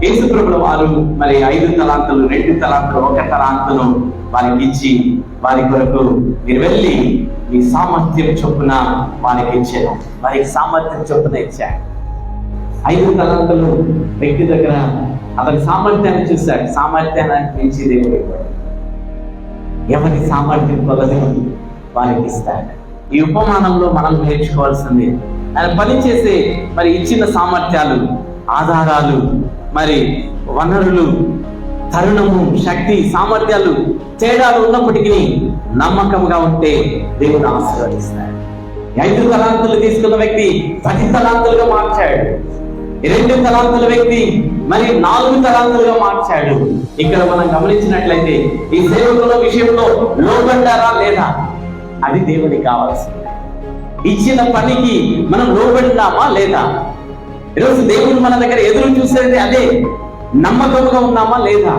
యేసు ప్రభుల వారు మరి 5 తలాంతులు, 2 తలాంతులు, 1 తలాంతును వారికి ఇచ్చి వారి కొరకు మీరు వెళ్ళి మీ సామర్థ్యం చొప్పున వారికి ఇచ్చాను. వారికి సామర్థ్యం చొప్పున ఇచ్చాడు. 5 తలాంతులు వ్యక్తి దగ్గర అతని సామర్థ్యాన్ని చూశాడు. సామర్థ్యాన్ని మించి దేవుడు ఇవ్వడు. ఎవరి సామర్థ్యం కొలది వారికి ఇస్తాడు. ఈ ఉపమానంలో మనం నేర్చుకోవాల్సింది ఆయన పనిచేసే మరి ఇచ్చిన సామర్థ్యాలు, ఆధారాలు, మరి వనరులు, తరుణము, శక్తి, సామర్థ్యాలు తేడాలు ఉన్నప్పటికీ నమ్మకంగా ఉంటే దేవుడు ఆశీర్వదిస్తాడు. 5 తలాంతులు తీసుకున్న వ్యక్తి 10 తలాంతులుగా మార్చాడు. 2 తలాంతుల వ్యక్తి మరి 4 తలాంతులుగా మార్చాడు. ఇక్కడ మనం గమనించినట్లయితే ఈ సేవకుల విషయంలో లోబడ్డారా లేదా అది దేవుడికి కావాల్సింది. ఇచ్చిన పనికి మనం లోబడినామా లేదా? ఈరోజు దేవుడు మన దగ్గర ఎదురు చూసేది అదే. నమ్మకంగా ఉన్నామా లేదా?